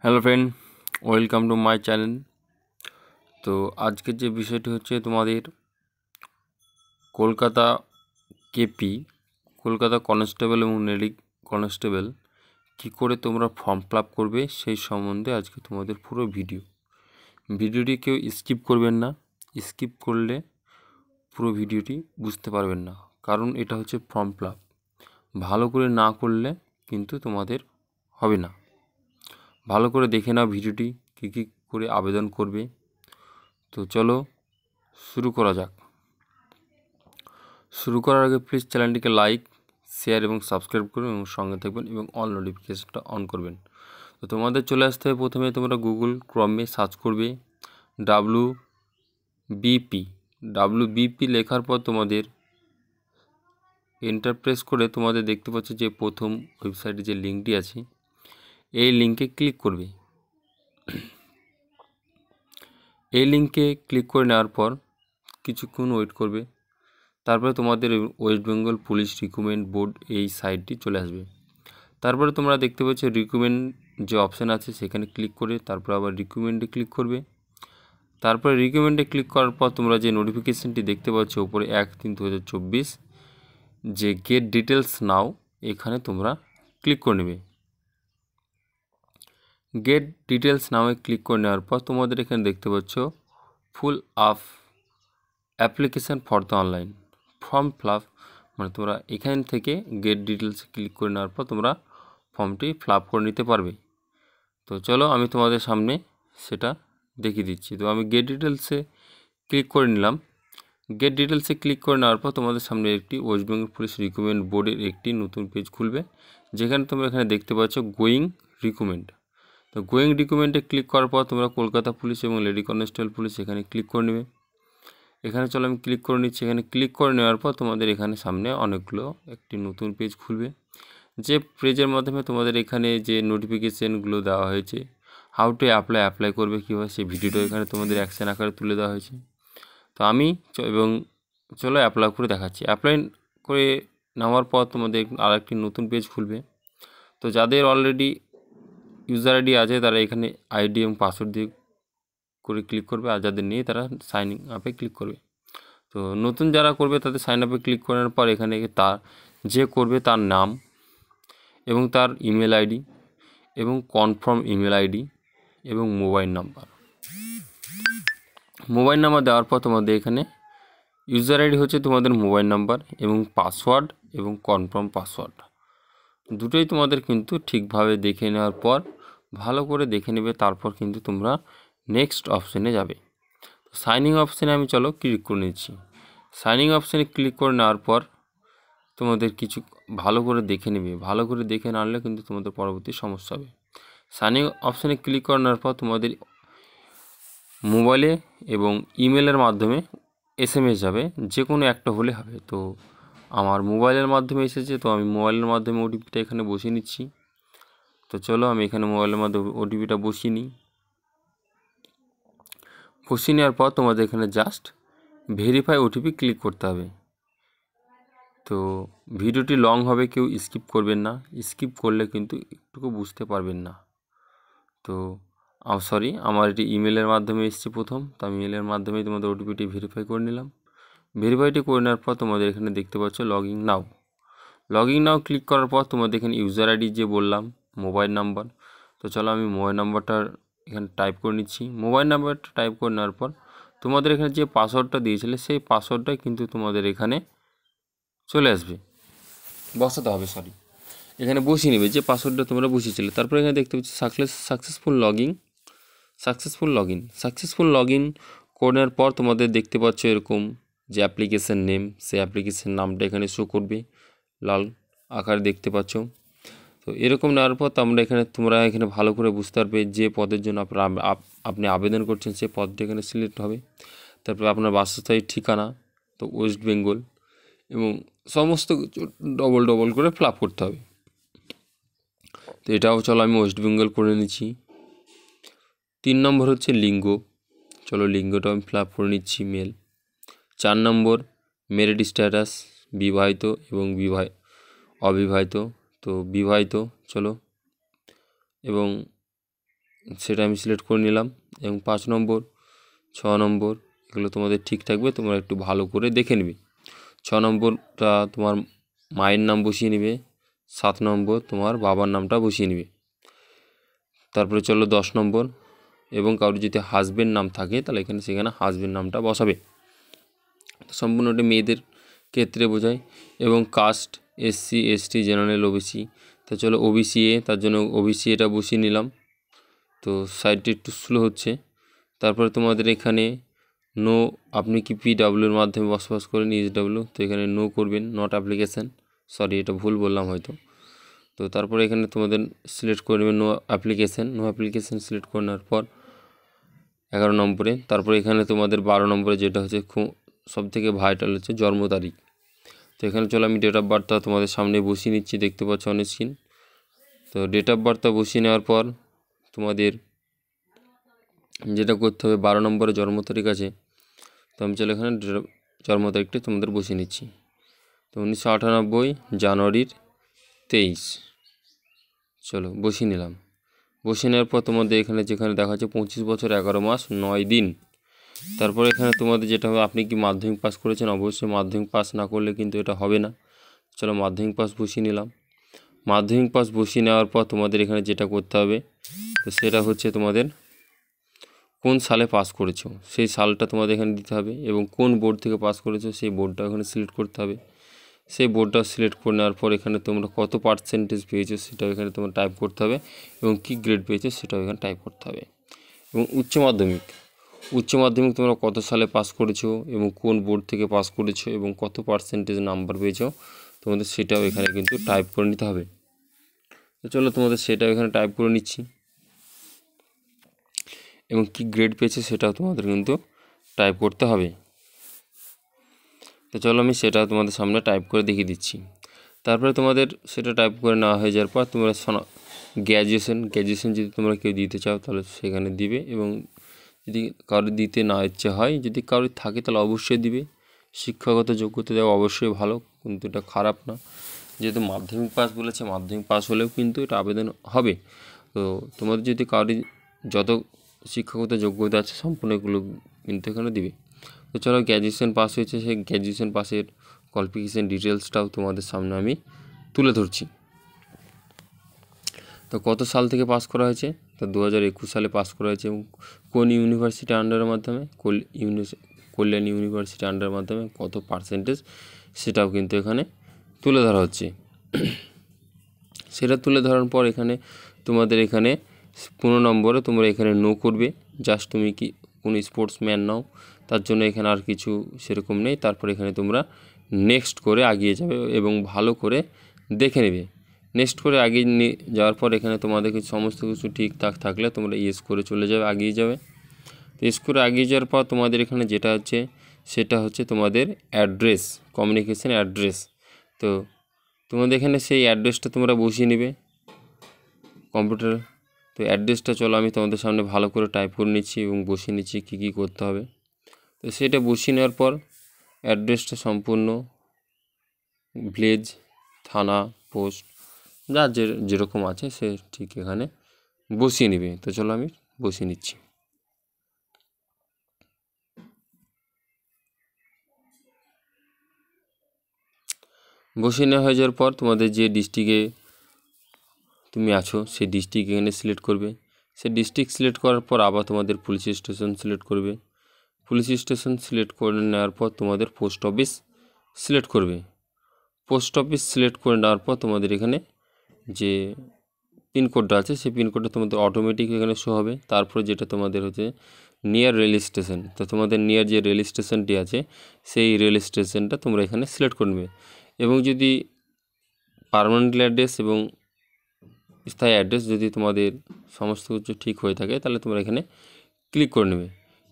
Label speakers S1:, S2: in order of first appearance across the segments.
S1: Hello friend, welcome to my channel. তো আজকের যে বিষয়টি হচ্ছে তোমাদের কলকাতা কেপি, কলকাতা কনস্টেবল এবং লেডি কনস্টেবল কী করে তোমরা ফর্ম ফিল আপ করবে সেই সম্বন্ধে আজকে তোমাদের পুরো ভিডিওটি কেউ স্কিপ করবেন না। স্কিপ করলে পুরো ভিডিওটি বুঝতে পারবেন না, কারণ এটা হচ্ছে ফর্ম ফিল আপ। ভালো করে না করলে কিন্তু তোমাদের হবে না। ভালো করে দেখে নাও ভিডিওটি, কী কী করে আবেদন করবে। তো চলো শুরু করা যাক। শুরু করার আগে প্লিজ চ্যানেলটিকে লাইক, শেয়ার এবং সাবস্ক্রাইব করুন এবং সঙ্গে থাকবেন এবং অল নোটিফিকেশনটা অন করবেন। তো তোমাদের চলে আসতে হবে, প্রথমে তোমরা গুগল ক্রমে সার্চ করবে ডাব্লিউবিপি লেখার পর তোমাদের এন্টার প্রেস করে তোমাদের দেখতে পাচ্ছ যে প্রথম ওয়েবসাইটে যে লিঙ্কটি আছে এই লিঙ্কে ক্লিক করবে। এই লিঙ্কে ক্লিক করে নেওয়ার পর কিছুক্ষণ ওয়েট করবে। তারপরে তোমাদের West Bengal police recruitment board এই সাইটটি চলে আসবে। তারপরে তোমরা দেখতে পাচ্ছ রিক্রুটমেন্ট যে অপশান আছে সেখানে ক্লিক করে তারপর আবার রিক্রুটমেন্টে ক্লিক করবে। তারপরে রিক্রুটমেন্টে ক্লিক করার পর তোমরা যে নোটিফিকেশানটি দেখতে পাচ্ছ উপরে 1/3/2024 যে গেট ডিটেলস নাও, এখানে তোমরা ক্লিক করে নেবে। গেট ডিটেলস নামে ক্লিক করে নেওয়ার পর তোমাদের এখানে দেখতে পাচ্ছ ফুল up application for the online form fill up, মানে তোমরা এখান থেকে গেট ডিটেলসে ক্লিক করে নেওয়ার পর তোমরা ফর্মটি ফিল আপ করে নিতে পারবে। তো চলো আমি তোমাদের সামনে সেটা দেখিয়ে দিচ্ছি। তো আমি গেট ডিটেলসে ক্লিক করে নিলাম। গেট ডিটেলসে ক্লিক করে নেওয়ার পর তোমাদের সামনে একটি ওয়েস্ট বেঙ্গল পুলিশ রিক্রুটমেন্ট বোর্ডের একটি নতুন পেজ খুলবে, যেখানে তোমরা এখানে দেখতে পাচ্ছ গোয়িং রিক্রুটমেন্ট। তো গোয়িং রিক্রুটমেন্টে ক্লিক করার পর তোমরা কলকাতা পুলিশ এবং লেডি কনস্টেবল পুলিশ এখানে ক্লিক করে নেবে। এখানে চলো আমি ক্লিক করে নিচ্ছি। এখানে ক্লিক করে নেওয়ার পর তোমাদের এখানে সামনে অনেকগুলো একটি নতুন পেজ খুলবে, যে পেজের মাধ্যমে তোমাদের এখানে যে নোটিফিকেশানগুলো দেওয়া হয়েছে, হাউ টু অ্যাপ্লাই করবে কীভাবে, সেই ভিডিওটা এখানে তোমাদের অ্যাকশন আকারে তুলে দেওয়া হয়েছে। তো আমি চলো অ্যাপ্লাই করে দেখাচ্ছি। অ্যাপ্লাই করে নেওয়ার পর তোমাদের আরেকটি নতুন পেজ খুলবে। তো যাদের অলরেডি ইউজার আইডি আছে তারা এখানে আইডি এবং পাসওয়ার্ড দিয়ে করে ক্লিক করবে, আর যাদের নেই তারা সাইন আপে ক্লিক করবে। তো নতুন যারা করবে তাদের সাইন আপে ক্লিক করার পর এখানে তার যে করবে তার নাম এবং তার ইমেল আইডি এবং কনফার্ম ইমেল আইডি এবং মোবাইল নাম্বার দেওয়ার পর তোমাদের এখানে ইউজার আইডি হচ্ছে তোমাদের মোবাইল নাম্বার এবং পাসওয়ার্ড এবং কনফার্ম পাসওয়ার্ড দুটোই তোমাদের কিন্তু ঠিকভাবে দেখে নেওয়ার পর ভালো করে দেখে নেবে। তারপর কিন্তু তোমরা নেক্সট অপশানে যাবে। সাইনিং অপশানে আমি চলো ক্লিক করে নিচ্ছি। সাইনিং অপশানে ক্লিক করে নেওয়ার পর তোমাদের কিছু ভালো করে দেখে নেবে। ভালো করে দেখে না নিলে কিন্তু তোমাদের পরবর্তী সমস্যা হবে। সাইনিং অপশানে ক্লিক করে নেওয়ার পর তোমাদের মোবাইলে এবং ইমেলের মাধ্যমে SMS যাবে, যে কোনো একটা হলে হবে। তো আমার মোবাইলের মাধ্যমে এসেছে, তো আমি মোবাইলের মাধ্যমে ওটিপিটা এখানে বসিয়ে নিচ্ছি। তো চলো আমি এখানে মোবাইলের মাধ্যমে ওটিপিটা বসিয়ে নিই। বসিয়ে নেওয়ার পর তোমাদের এখানে জাস্ট ভেরিফাই ওটিপি ক্লিক করতে হবে। তো ভিডিওটি লং হবে, কেউ স্কিপ করবেন না। স্কিপ করলে কিন্তু একটুকু বুঝতে পারবেন না। তো সরি, আমার এটি ইমেলের মাধ্যমে এসেছে প্রথম, তো আমি ইমেলের মাধ্যমেই তোমাদের ওটিপিটি ভেরিফাই করে নিলাম। ভেরিফাইটি করে নেওয়ার পর তোমাদের এখানে দেখতে পাচ্ছ লগইন নাও ক্লিক করার পর তোমাদের এখানে ইউজার আইডি যে বললাম, মোবাইল নাম্বার। তো চলো আমি মোবাইল নাম্বারটা এখানে টাইপ করে নিচ্ছি। মোবাইল নাম্বারটা টাইপ করে নেওয়ার পর তোমাদের এখানে যে পাসওয়ার্ডটা দিয়েছিলে সেই পাসওয়ার্ডটাই কিন্তু তোমাদের এখানে চলে আসবে, বসাতে হবে, এখানে বসিয়ে নেবে যে পাসওয়ার্ডটা তোমরা বসিয়েছিলে। তারপরে এখানে দেখতে পাচ্ছি সাকসেসফুল লগ ইন করার পর তোমাদের দেখতে পাচ্ছ এরকম যে অ্যাপ্লিকেশান নেম, সেই অ্যাপ্লিকেশান নামটা এখানে শো করবে, লাল আকারে দেখতে পাচ্ছ। তো এরকম নেওয়ার পর তোমরা এখানে ভালো করে বুঝতে পারবে যে পদের জন্য আপনি আবেদন করছেন সেই পদটা এখানে সিলেক্ট হবে। তারপরে আপনার বাসস্থায়ী ঠিকানা, তো ওয়েস্ট বেঙ্গল, এবং সমস্ত কিছু ডবল করে ফিল আপ করতে হবে। তো এটাও চলো আমি ওয়েস্ট বেঙ্গল করে নিচ্ছি। 3 নম্বর হচ্ছে লিঙ্গ, চলো লিঙ্গটাও আমি ফিল আপ করে নিচ্ছি, মেল। 4 নম্বর মেরিট স্ট্যাটাস, বিবাহিত এবং অবিবাহিত, তো বিবাহিত চলো, এবং সেটা আমি সিলেক্ট করে নিলাম। এবং 5 নম্বর 6 নম্বর এগুলো তোমাদের ঠিক থাকবে, তোমরা একটু ভালো করে দেখে নেবে। 6 নম্বরটা তোমার মায়ের নাম বসিয়ে নেবে, 7 নম্বর তোমার বাবার নামটা বসিয়ে নেবে। তারপরে চলো 10 নম্বর, এবং কারোর যদি হাজবেন্ড নাম থাকে তাহলে সেখানে হাজবেন্ড নামটা বসাবে। সম্পূর্ণটা মেয়েদের ক্ষেত্রে বোঝায়। এবং caste SC ST general OBC, তা চলো OBC এ, তার জন্য OBC এটা বসিয়ে নিলাম। তো সাইটটি একটু স্লো হচ্ছে। তারপরে তোমাদের এখানে নো, আপনি কি PWর মাধ্যমে বসবাস করেন SW, তো এখানে নো করবেন, নট অ্যাপ্লিকেশান, সরি এটা ভুল বললাম হয়তো। তো তারপরে এখানে তোমাদের সিলেক্ট করে নেবেন নো অ্যাপ্লিকেশান সিলেক্ট করে নেওয়ার পর 11 নম্বরে, তারপরে এখানে তোমাদের 12 নম্বরে যেটা হচ্ছে সবথেকে ভাইটাল হচ্ছে জন্ম তারিখ। তো এখানে চলো আমি ডেট অফ বার্থটা তোমাদের সামনে বসিয়ে নিচ্ছি, দেখতে পাচ্ছ অন স্ক্রিন। তো ডেট অফ বার্থটা বসিয়ে নেওয়ার পর তোমাদের যেটা করতে হবে, 12 নম্বরে জন্ম তারিখ আছে, তো আমি চলো এখানে জন্ম তারিখটা তোমাদের বসিয়ে নিচ্ছি। তো 1998 জানুয়ারির 23, চলো বসিয়ে নিলাম। বসিয়ে নেওয়ার পর তোমাদের এখানে যেখানে দেখা যাচ্ছে 25 বছর 11 মাস 9 দিন। তারপর এখানে তোমাদের যেটা হবে, আপনি কি মাধ্যমিক পাস করেছেন, অবশ্যই মাধ্যমিক পাস না করলে কিন্তু এটা হবে না। চলো মাধ্যমিক পাস বসিয়ে নিলাম। মাধ্যমিক পাস বসিয়ে নেওয়ার পর তোমাদের এখানে যেটা করতে হবে, তো সেটা হচ্ছে তোমাদের কোন সালে পাস করেছো সেই সালটা তোমাদের এখানে দিতে হবে, এবং কোন বোর্ড থেকে পাস করেছো সেই বোর্ডটা এখানে সিলেক্ট করতে হবে। সেই বোর্ডটা সিলেক্ট করে নেওয়ার পর এখানে তোমরা কত পার্সেন্টেজ পেয়েছো সেটাও এখানে তোমরা টাইপ করতে হবে, এবং কী গ্রেড পেয়েছো সেটাও এখানে টাইপ করতে হবে। এবং উচ্চ মাধ্যমিক তোমরা কত সালে পাস করেছো এবং কোন বোর্ড থেকে পাস করেছো এবং কত পার্সেন্টেজ নাম্বার পেয়েছো তোমাদের সেটাও এখানে কিন্তু টাইপ করে নিতে হবে। তো চলো তোমাদের সেটাও এখানে টাইপ করে নিচ্ছি, এবং কি গ্রেড পেয়েছে সেটাও তোমাদের কিন্তু টাইপ করতে হবে। তো চলো আমি সেটা তোমাদের সামনে টাইপ করে দেখিয়ে দিচ্ছি। তারপরে তোমাদের সেটা টাইপ করে নেওয়া হয়ে যাওয়ার পর তোমরা গ্র্যাজুয়েশন যদি তোমরা কেউ দিতে চাও তাহলে সেখানে দিবে, এবং যদি কারোর দিতে না ইচ্ছে হয়, যদি কারোর থাকে তাহলে অবশ্যই দিবে। শিক্ষাগত যোগ্যতা দেওয়া অবশ্যই ভালো, কিন্তু এটা খারাপ না। যেহেতু মাধ্যমিক পাস বলেছে, মাধ্যমিক পাস হলেও কিন্তু এটা আবেদন হবে। তো তোমাদের যদি কারোর যত শিক্ষাগত যোগ্যতা আছে সম্পূর্ণগুলো কিন্তু এখানে দিবে। তো চলো গ্র্যাজুয়েশন পাস হয়েছে, সেই গ্র্যাজুয়েশন পাসের কোয়ালিফিকেশান ডিটেলসটাও তোমাদের সামনে আমি তুলে ধরছি। তো কত সাল থেকে পাস করা হয়েছে, তো 2021 সালে পাস করা হয়েছে, এবং কোন ইউনিভার্সিটি আন্ডারের মাধ্যমে, কল্যাণ ইউনিভার্সিটি আন্ডারের মাধ্যমে কত পার্সেন্টেজ সেটাও কিন্তু এখানে তুলে ধরা হচ্ছে। সেটা তুলে ধরার পর এখানে তোমাদের এখানে 15 নম্বরে তোমরা এখানে নো করবে, জাস্ট তুমি কি কোনো স্পোর্টসম্যান নাও, তার জন্য এখানে আর কিছু সেরকম নেই। তারপর এখানে তোমরা নেক্সট করে এগিয়ে যাবে এবং ভালো করে দেখে নেবে। নেক্সট করে এগিয়ে যাওয়ার পর এখানে তোমাদের সমস্ত কিছু ঠিকঠাক থাকলে তোমরা ইয়েস করে চলে যাবে, এগিয়ে যাবে। তো ইয়েস করে এগিয়ে যাওয়ার পর তোমাদের এখানে যেটা হচ্ছে সেটা হচ্ছে তোমাদের অ্যাড্রেস, কমিউনিকেশান অ্যাড্রেস। তো তোমাদের এখানে সেই অ্যাড্রেসটা তোমরা বসিয়ে নেবে কম্পিউটারে। তো অ্যাড্রেসটা চলো আমি তোমাদের সামনে ভালো করে টাইপ করে নিচ্ছি এবং বসিয়ে নিচ্ছি কী কী করতে হবে। তো সেটা বসিয়ে নেওয়ার পর অ্যাড্রেসটা সম্পূর্ণ ভিলেজ, থানা, পোস্ট যার যেরকম আছে সে ঠিক এখানে বসিয়ে নেবে। তো চলো আমি বসিয়ে নিচ্ছি। বসিয়ে নেওয়া হয়ে যাওয়ার পর তোমাদের যে ডিস্ট্রিক্টে তুমি আছো সেই ডিস্ট্রিক্ট এখানে সিলেক্ট করবে। সেই ডিস্ট্রিক্ট সিলেক্ট করার পর আবার তোমাদের পুলিশ স্টেশন সিলেক্ট করবে। পুলিশ স্টেশন সিলেক্ট করে নেওয়ার পর তোমাদের পোস্ট অফিস সিলেক্ট করবে। পোস্ট অফিস সিলেক্ট করে নেওয়ার পর তোমাদের এখানে যে পিনকোডটা আছে সেই পিনকোডটা তোমাদের অটোমেটিক এখানে শো হবে। তারপরে যেটা তোমাদের হচ্ছে নিয়ার রেল স্টেশন, তো তোমাদের নিয়ার যে রেল স্টেশনটি আছে সেই রেল স্টেশনটা তোমরা এখানে সিলেক্ট করে নেবে। এবং যদি পার্মানেন্ট অ্যাড্রেস এবং স্থায়ী অ্যাড্রেস যদি তোমাদের সমস্ত কিছু ঠিক হয়ে থাকে তাহলে তোমরা এখানে ক্লিক করে নেবে।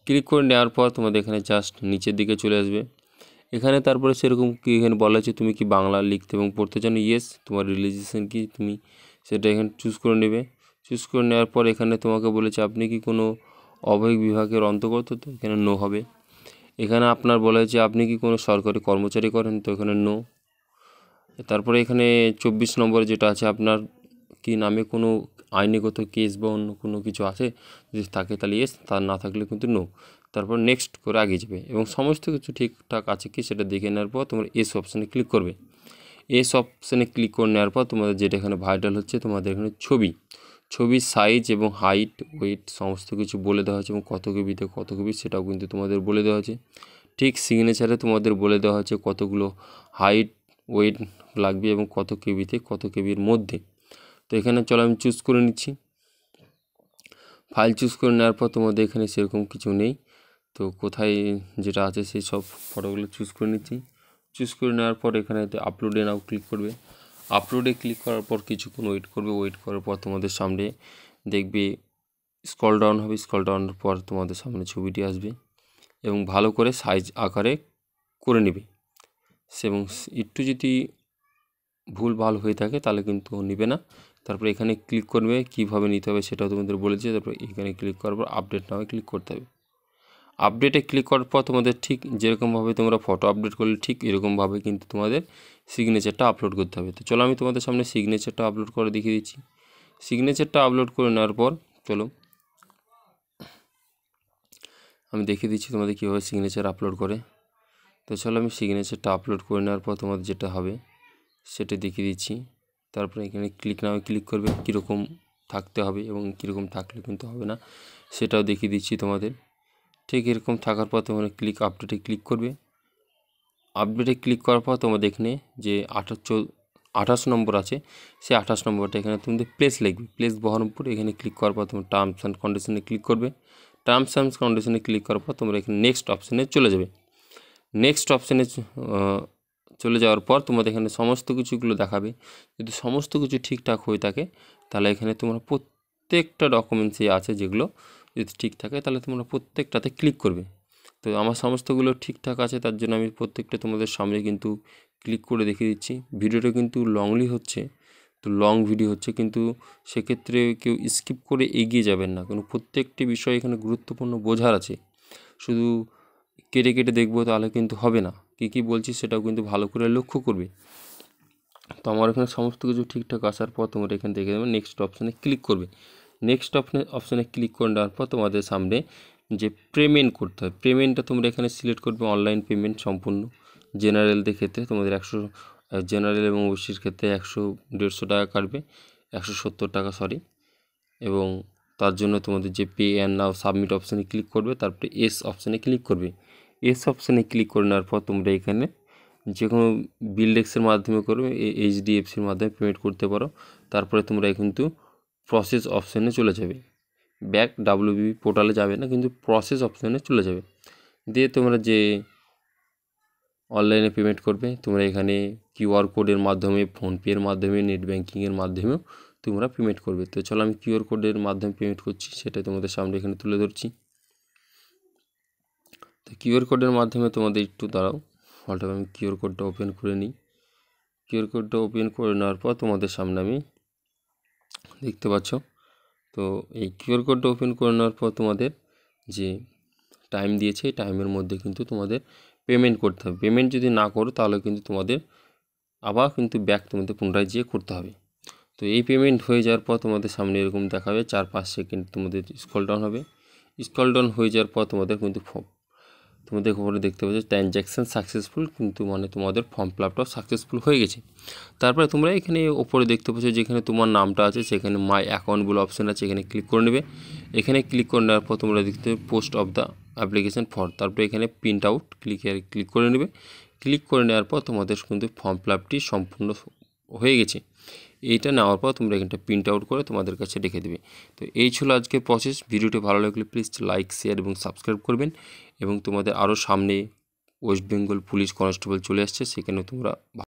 S1: ক্লিক করে নেওয়ার পর তোমাদের এখানে জাস্ট নিচের দিকে চলে আসবে। এখানে তারপরে সেরকম কি এখানে বলা আছে তুমি কি বাংলা লিখতে এবং পড়তে জানো, ইয়েস। তোমার রিলিজিয়ান কি তুমি সেটা এখানে চুজ করে নেবে। চুজ করে নেওয়ার পর এখানে তোমাকে বলেছে আপনি কি কোনো অবৈধ বিভাগের অন্তর্গত, তো এখানে নো হবে। এখানে আপনার বলা হয়েছে আপনি কি কোনো সরকারি কর্মচারী করেন, তো এখানে নো। তারপরে এখানে 24 নম্বরে যেটা আছে আপনার কি নামে কোনো আইনগত কেস বা অন্য কোনো কিছু আছে, যদি থাকে তাহলে ইয়েস, তার না থাকলে কিন্তু নো। তারপর নেক্সট করে আগে যাবে এবং সমস্ত কিছু ঠিকঠাক আছে কি সেটা দেখে নেওয়ার পর তোমরা এস অপশানে ক্লিক করবে। এস অপশানে ক্লিক করে নেওয়ার পর তোমাদের যেটা এখানে ভাইরাল হচ্ছে, তোমাদের এখানে ছবির সাইজ এবং হাইট, ওয়েট সমস্ত কিছু বলে দেওয়া হয়েছে এবং কত কেবিতে কত কেবি সেটাও কিন্তু তোমাদের বলে দেওয়া হয়েছে। ঠিক সিগনেচারে তোমাদের বলে দেওয়া হয়েছে কতগুলো হাইট ওয়েট লাগবে এবং কত কেবিতে কত কেবির মধ্যে। তো এখানে চলো আমি চুজ করে নিচ্ছি। ফাইল চুজ করে নেওয়ার পর তোমাদের এখানে সেরকম কিছু নেই, তো কোথায় যেটা আছে সেই সব ফটোগুলো চুজ করে নিচ্ছি। চুজ করে নেওয়ার পর এখানে আপলোডে নাও ক্লিক করবে। আপলোডে ক্লিক করার পর কিছুক্ষণ ওয়েট করবে। ওয়েট করার পর তোমাদের সামনে দেখবে স্ক্রল ডাউন হবে। স্ক্রল ডাউনের পর তোমাদের সামনে ছবিটি আসবে এবং ভালো করে সাইজ আকারে করে নেবে এবং একটু যদি ভুল ভাল হয়ে থাকে তাহলে কিন্তু নেবে না। তারপরে এখানে ক্লিক করবে, কীভাবে নিতে হবে সেটাও তোমাদের বলেছে। তারপরে এখানে ক্লিক করার পর আপডেট নামে ক্লিক করতে হবে। আপডেটে ক্লিক করার পর তোমাদের ঠিক যেরকমভাবে তোমরা ফটো আপডেট করলে ঠিক এরকমভাবে কিন্তু তোমাদের সিগনেচারটা আপলোড করতে হবে। তো চলো আমি তোমাদের সামনে সিগনেচারটা আপলোড করে দেখিয়ে দিচ্ছি। সিগনেচারটা আপলোড করে নেওয়ার পর চলো আমি দেখিয়ে দিচ্ছি তোমাদের কীভাবে সিগনেচার আপলোড করে। তো চলো আমি সিগনেচারটা আপলোড করে নেওয়ার পর তোমাদের যেটা হবে সেটা দেখিয়ে দিচ্ছি। তারপরে এখানে ক্লিক নামে ক্লিক করবে, কীরকম থাকতে হবে এবং কীরকম থাকলে কিন্তু হবে না সেটাও দেখিয়ে দিচ্ছি তোমাদের। ঠিক এরকম থাকার পর তোমরা আপডেটে ক্লিক করবে। আপডেটে ক্লিক করার পর তোমাদের এখানে যে 28 নম্বর আছে, সেই 28 নম্বরটা এখানে তোমাদের প্লেস লিখবে। প্লেস বহরমপুর এখানে ক্লিক করার পর তোমরা টার্মস অ্যান্ড কন্ডিশনে ক্লিক করবে। টার্মস অ্যান্ড কন্ডিশনে ক্লিক করার পর তোমরা এখানে নেক্সট অপশানে চলে যাবে। নেক্সট অপশানে চলে যাওয়ার পর তোমাদের এখানে সমস্ত কিছুগুলো দেখাবে। যদি সমস্ত কিছু ঠিকঠাক হয়ে থাকে তাহলে এখানে তোমরা প্রত্যেকটা ডকুমেন্টসই আছে যেগুলো যদি ঠিক থাকে তাহলে তোমরা প্রত্যেকটাতে ক্লিক করবে। তো আমার সমস্তগুলো ঠিকঠাক আছে, তার জন্য আমি প্রত্যেকটা তোমাদের সামনে কিন্তু ক্লিক করে দেখিয়ে দিচ্ছি। ভিডিওটা কিন্তু লংলি হচ্ছে, তো লং ভিডিও হচ্ছে, কিন্তু সেক্ষেত্রে কেউ স্কিপ করে এগিয়ে যাবেন না, কারণ প্রত্যেকটি বিষয় এখানে গুরুত্বপূর্ণ বোঝার আছে। শুধু কেটে কেটে দেখবো তাহলে কিন্তু হবে না, কী বলছি সেটাও কিন্তু ভালো করে লক্ষ্য করবে। তো আমার এখানে সমস্ত কিছু ঠিকঠাক আসার পর তোমরা এখানে দেখে দেবে নেক্সট অপশানে ক্লিক করবে। নেক্সট অপশানে ক্লিক করে দেওয়ার পর তোমাদের সামনে যে পেমেন্ট করতে হয়, পেমেন্টটা তোমরা এখানে সিলেক্ট করবে অনলাইন পেমেন্ট সম্পূর্ণ। জেনারেলদের ক্ষেত্রে তোমাদের জেনারেল এবং ওবিসির ক্ষেত্রে 100-150 টাকা কাটবে, 170 টাকা সরি। এবং তার জন্য তোমাদের যে পে অ্যান্ড নাও সাবমিট অপশানে ক্লিক করবে, তারপরে এস অপশানে ক্লিক করবে। এস অপশানে ক্লিক করে নেওয়ার পর তোমরা এখানে যে কোনো বিলডেক্সের মাধ্যমে করবে, এইচডিএফসির মাধ্যমে পেমেন্ট করতে পারো। তারপরে তোমরা কিন্তু প্রসেস অপশানে চলে যাবে। ব্যাক ডাব্লিউবিপি পোর্টালে যাবে না, কিন্তু প্রসেস অপশানে চলে যাবে। দিয়ে তোমরা যে অনলাইনে পেমেন্ট করবে, তোমরা এখানে কিউআর কোডের মাধ্যমে, ফোনপের মাধ্যমে, নেট ব্যাঙ্কিংয়ের মাধ্যমেও তোমরা পেমেন্ট করবে। তো চলো আমি কিউআর কোডের মাধ্যমে পেমেন্ট করছি, সেটা তোমাদের সামনে এখানে তুলে ধরছি। তো কিউআর কোডের মাধ্যমে তোমাদের একটু দাঁড়াও, ফলটা আমি কিউআর কোডটা ওপেন করে নিই। কিউআর কোডটা ওপেন করে নেওয়ার পর তোমাদের সামনে আমি দেখতে পাচ্ছ, তো এই কিউআর কোডটা ওপেন করে নেওয়ার পর তোমাদের যে টাইম দিয়েছে এই টাইমের মধ্যে কিন্তু তোমাদের পেমেন্ট করতে হবে। পেমেন্ট যদি না করো তাহলে কিন্তু তোমাদের আবার কিন্তু ব্যাক তোমাদের পুনরায় যেয়ে করতে হবে। তো এই পেমেন্ট হয়ে যাওয়ার পর তোমাদের সামনে এরকম দেখাবে, 4-5 সেকেন্ড তোমাদের স্ক্রল ডাউন হবে। স্ক্রল ডাউন হয়ে যাওয়ার পর তোমাদের উপরে দেখতে পাচ্ছ ট্রানজ্যাকশান সাকসেসফুল, কিন্তু মানে তোমাদের ফর্ম ফিল আপটাও সাকসেসফুল হয়ে গেছে। তারপরে তোমরা এখানে ওপরে দেখতে পাচ্ছ যেখানে তোমার নামটা আছে সেখানে মাই অ্যাকাউন্ট বলে অপশান আছে, এখানে ক্লিক করে নেবে। এখানে ক্লিক করে নেওয়ার পর তোমরা দেখতে post of the application for, তারপরে এখানে প্রিন্ট আউট ক্লিক করে নেবে। ক্লিক করে নেওয়ার পর তোমাদের কিন্তু ফর্ম ফিল আপটি সম্পূর্ণ হয়ে গেছে। এইটা নেওয়ার পর তোমরা এখানটা প্রিন্ট আউট করে তোমাদের কাছে রেখে দেবে। তো এই ছিল আজকের প্রসেস। ভিডিওটি ভালো লাগলে প্লিজ লাইক, শেয়ার এবং সাবস্ক্রাইব করবেন। এবং তোমাদের আরও সামনে ওয়েস্ট বেঙ্গল পুলিশ কনস্টেবল চলে আসছে, সেখানে তোমরা